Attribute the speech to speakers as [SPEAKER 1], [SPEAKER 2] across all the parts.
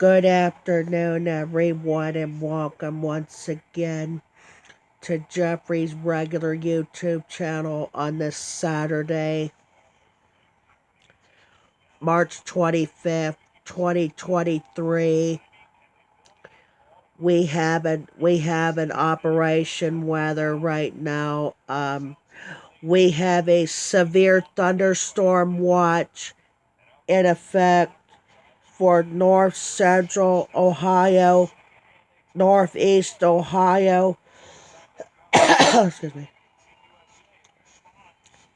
[SPEAKER 1] Good afternoon, everyone, and welcome once again to Jeffrey's regular YouTube channel on this Saturday, March 25th, 2023. We have an operation weather right now. We have a severe thunderstorm watch in effect for north central Ohio, northeast Ohio, excuse me,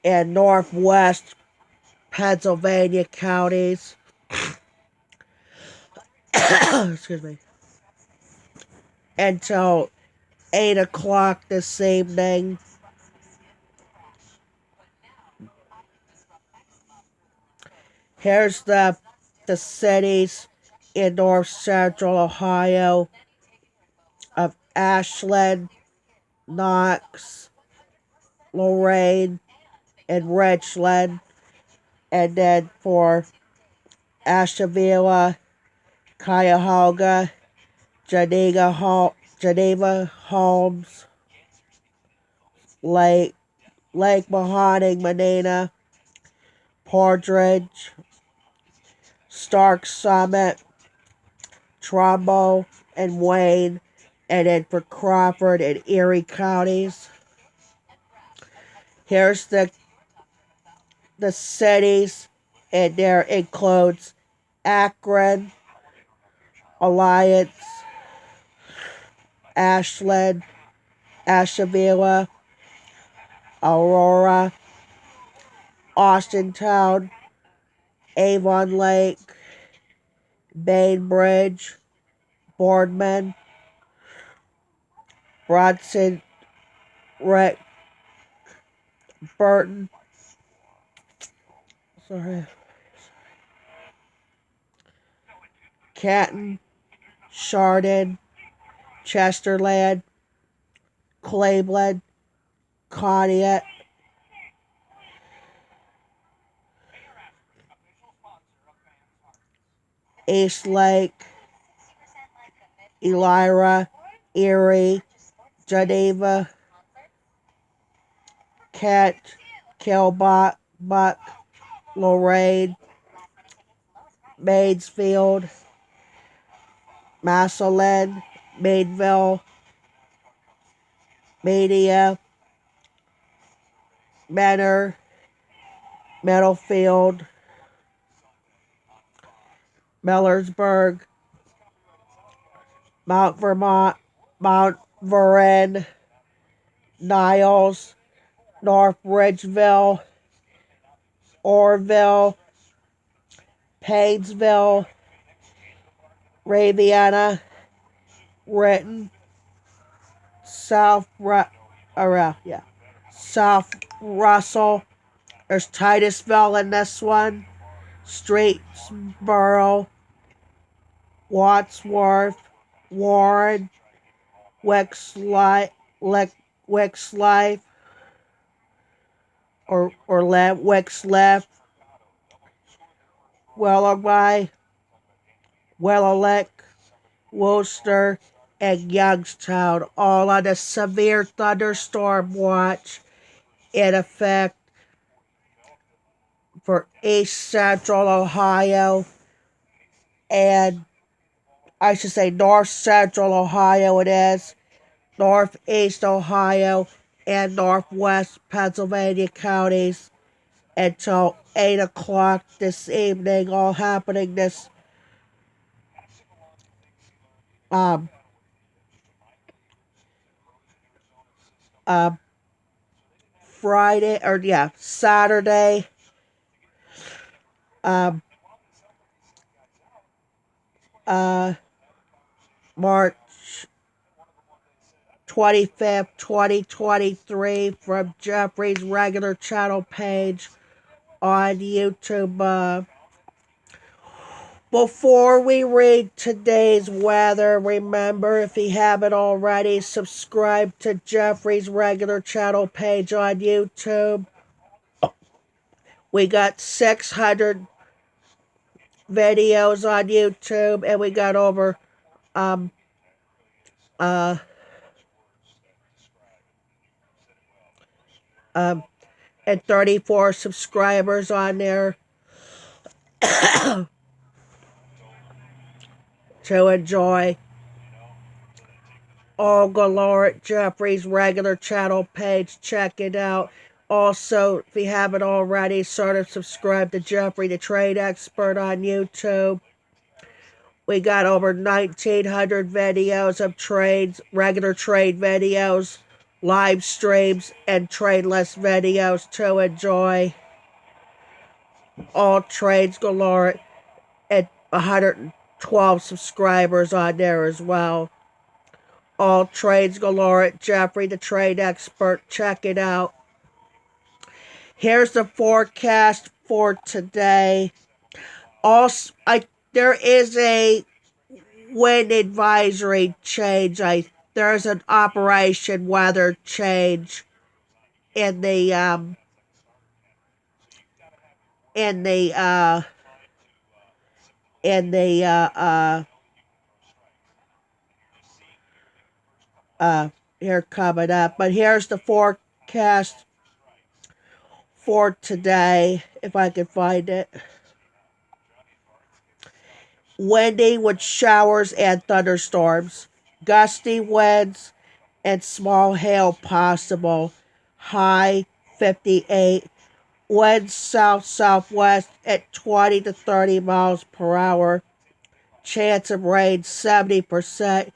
[SPEAKER 1] and northwest Pennsylvania counties. Excuse me. Until 8 o'clock this evening. Here's the cities in north central Ohio of Ashland, Knox, Lorraine, and Richland. And then for Ashtabula, Cuyahoga, Geneva, Holmes, Lake Mahoning, Medina, Partridge, Stark Summit, Trumbull, and Wayne, and then for Crawford and Erie counties. Here's the cities, and there includes Akron, Alliance, Ashland, Ashtabula, Aurora, Austintown, Avon Lake, Bainbridge, Boardman, Bronson, Burton, Canton, Chardon, Chesterland, Cleveland, Conneaut, East Lake, Elira, Erie, Geneva, Kent, Kilbuck, Lorraine, Mansfield, Massillon, Maidville, Media, Menor, Middlefield, Millersburg, Mount Vermont, Mount Vernon, Niles, North Ridgeville, Orville, Painesville, Raviana, Renton, South Russell. There's Titusville in this one. Streetsboro, Wadsworth, Warren, Wexlife, Wexliff, Willoughby, Willowick, Worcester, and Youngstown, all on a severe thunderstorm watch in effect for east central Ohio and I should say north central Ohio it is, northeast Ohio, and northwest Pennsylvania counties until 8 o'clock this evening, all happening this Saturday, March 25th, 2023, from Jeffrey's regular channel page on YouTube. Before we read today's weather, remember, if you haven't already, subscribe to Jeffrey's regular channel page on YouTube. We got videos on YouTube, and we got over um uh um and 34 subscribers on there to enjoy. All galore at Jeffrey's regular channel page. Check it out. Also, if you haven't already, sort of subscribe to Jeffrey the Trade Expert on YouTube. We got over 1,900 videos of trades, regular trade videos, live streams, and tradeless videos to enjoy. All trades galore at 112 subscribers on there as well. All trades galore at Jeffrey the Trade Expert. Check it out. Here's the forecast for today. Also, there is a wind advisory change. There's an operation weather change in the in the uh in the here coming up. But here's the forecast for today, if I can find it. Windy with showers and thunderstorms, gusty winds, and small hail possible. High 58. Winds south-southwest at 20 to 30 miles per hour. Chance of rain 70%.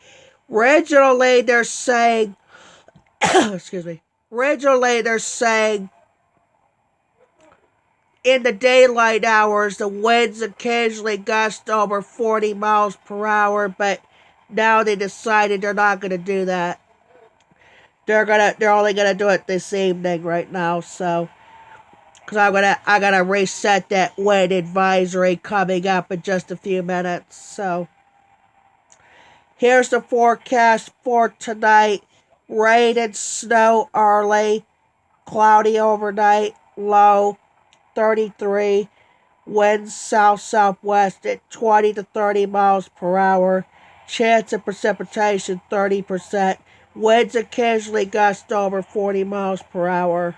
[SPEAKER 1] Originally, they're saying, excuse me. Originally, they're saying in the daylight hours, the winds occasionally gust over 40 miles per hour, but now they decided they're not going to do that. They're only gonna do it this evening right now, so because I gotta reset that wind advisory coming up in just a few minutes. So here's the forecast for tonight: rain and snow early, cloudy overnight, low 33. Winds south-southwest at 20 to 30 miles per hour. Chance of precipitation 30%. Winds occasionally gust over 40 miles per hour.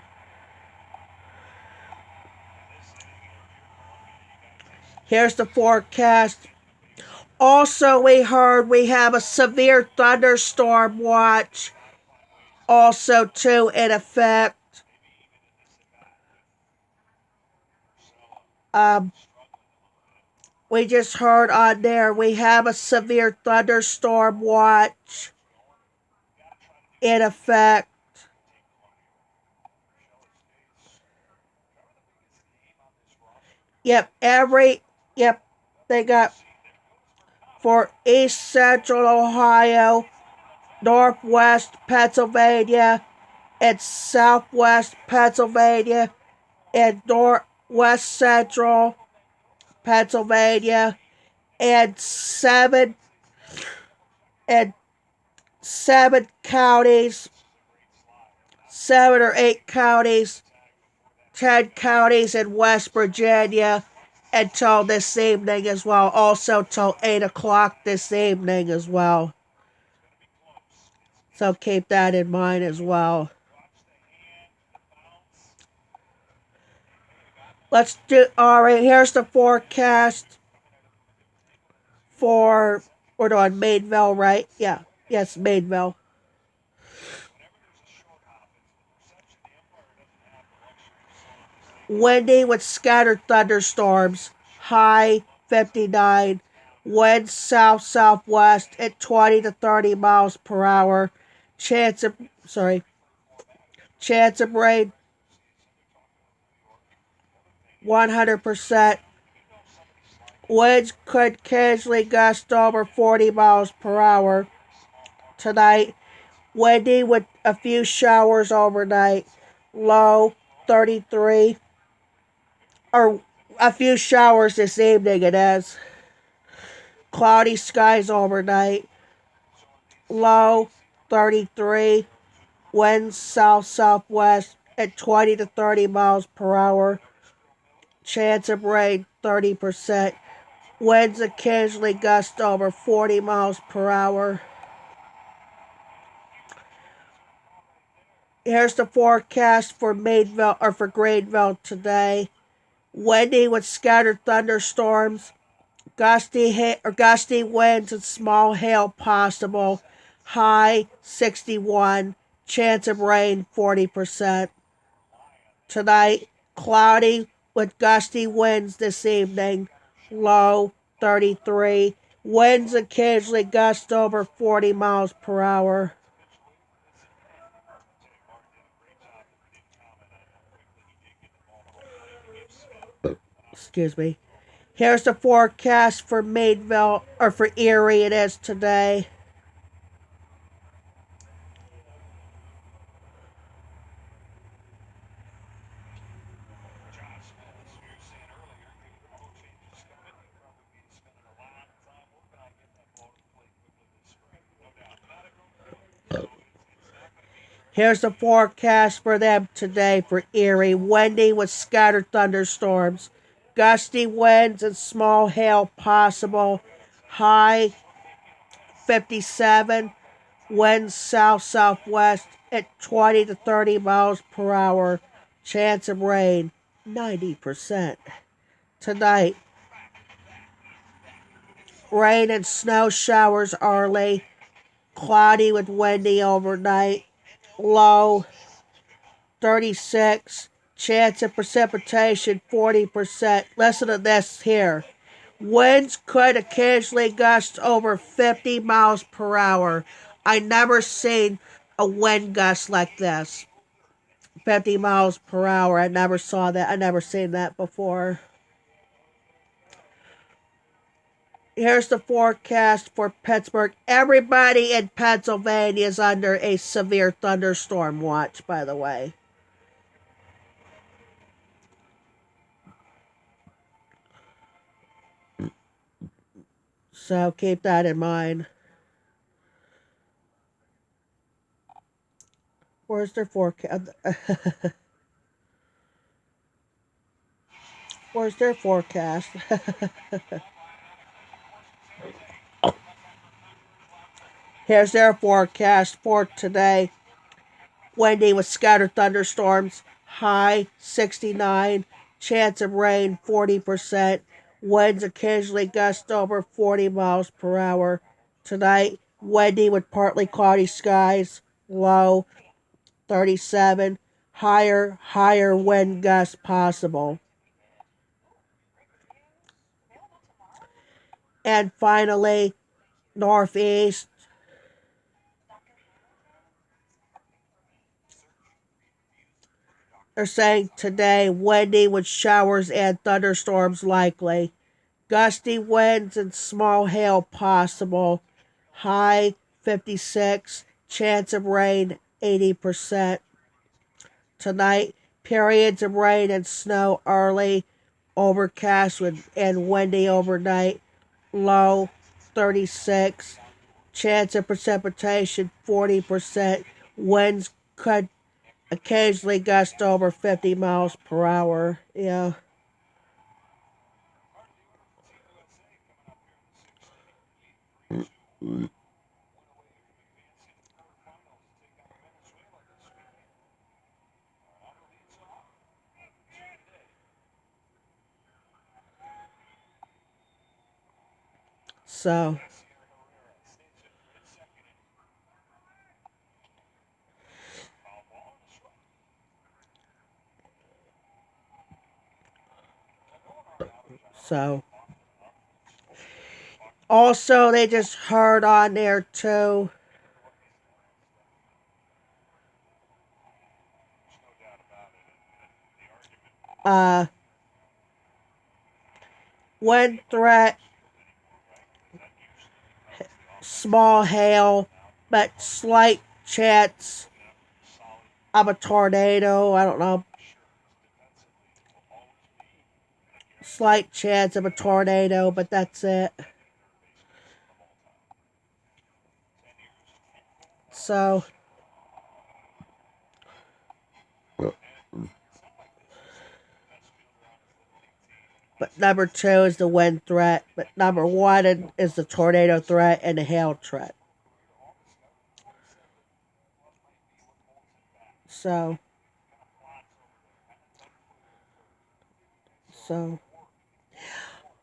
[SPEAKER 1] Here's the forecast. Also, we heard we have a severe thunderstorm watch also too in effect. Um, we just heard on there we have a severe thunderstorm watch in effect. Yep, they got for east central Ohio, northwest Pennsylvania, and southwest Pennsylvania, and northwest central Pennsylvania, and and seven counties, 7 or 8 counties, 10 counties in West Virginia until this evening as well. Also till 8 o'clock this evening as well. So keep that in mind as well. Let's do, alright, here's the forecast for, we're doing Maidville, right? Yeah, yes, Maidville. Windy with scattered thunderstorms, high 59. Winds south-southwest at 20 to 30 miles per hour. Chance of, chance of rain 100%. Winds could occasionally gust over 40 miles per hour tonight. Windy with a few showers overnight. Low 33. Or a few showers this evening it is. Cloudy skies overnight. Low 33. Winds south-southwest at 20 to 30 miles per hour. Chance of rain 30%. Winds occasionally gust over 40 miles per hour. Here's the forecast for Meadville or for Greenville today. Windy with scattered thunderstorms, gusty winds and small hail possible. High 61, chance of rain 40%. Tonight, cloudy with gusty winds this evening. Low 33. Winds occasionally gust over 40 miles per hour. Excuse me. Here's the forecast for Meadville, or for Erie it is today. Here's the forecast for them today for Erie. Windy with scattered thunderstorms. Gusty winds and small hail possible. High 57. Winds south-southwest at 20 to 30 miles per hour. Chance of rain 90%. Tonight, rain and snow showers early. Cloudy with windy overnight. Low 36. Chance of precipitation 40%. Listen to this here. Winds could occasionally gust over 50 miles per hour. I never seen a wind gust like this. 50 miles per hour. I never saw that. I never seen that before. Here's the forecast for Pittsburgh. Everybody in Pennsylvania is under a severe thunderstorm watch, by the way. So keep that in mind. Where's their forecast? Where's their forecast? Here's their forecast for today. Windy with scattered thunderstorms. High 69. Chance of rain 40%. Winds occasionally gust over 40 miles per hour. Tonight, windy with partly cloudy skies. Low 37. Higher wind gusts possible. And finally, northeast. They're saying today windy with showers and thunderstorms likely. Gusty winds and small hail possible. High 56. Chance of rain 80%. Tonight, periods of rain and snow early. Overcast with and windy overnight. Low 36. Chance of precipitation 40%. Winds could occasionally gust over 50 miles per hour. Yeah. So, so. Also, they just heard on there too. Uh, Wind threat, small hail, but slight chance of a tornado. I don't know. Slight chance of a tornado, but that's it. So, But number 2 is the wind threat. But number 1 is the tornado threat and the hail threat. So, so.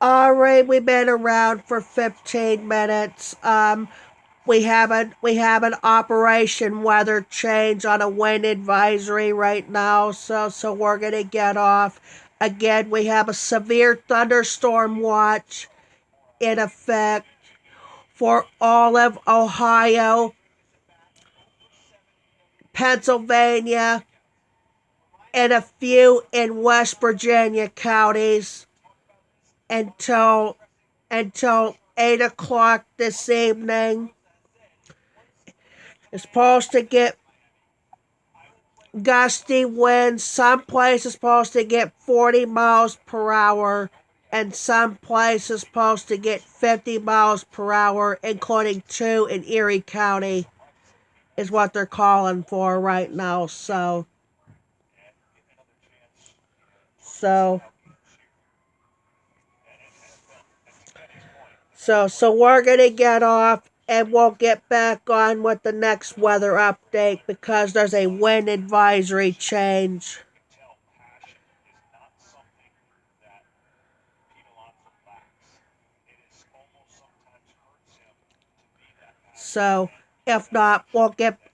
[SPEAKER 1] Alright, we've been around for 15 minutes. We have an operation weather change on a wind advisory right now, so we're gonna get off. Again, we have a severe thunderstorm watch in effect for all of Ohio, Pennsylvania, and a few in West Virginia counties until 8 o'clock this evening. It's supposed to get gusty winds. Some places supposed to get 40 miles per hour, and some places supposed to get 50 miles per hour, including 2 in Erie County, is what they're calling for right now. So, so we're gonna get off and we'll get back on with the next weather update because there's a wind advisory change. So if not,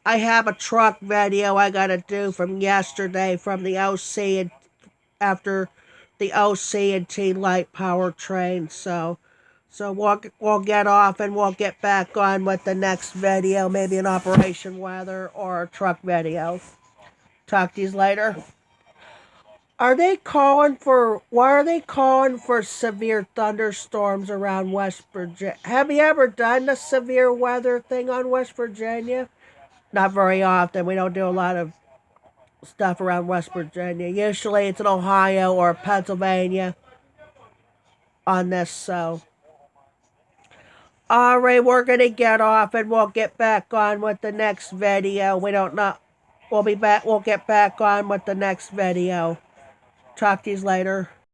[SPEAKER 1] I have a truck video I gotta do from yesterday from the OC and after the OC and T light powertrain. So we'll get off and we'll get back on with the next video, maybe an Operation Weather or a truck video. Talk to you later. Why are they calling for severe thunderstorms around West Virginia? Have you ever done the severe weather thing on West Virginia? Not very often. We don't do a lot of stuff around West Virginia. Usually it's in Ohio or Pennsylvania on this, so. Alright, we're gonna get off and we'll get back on with the next video. We don't know. We'll get back on with the next video. Talk to you later.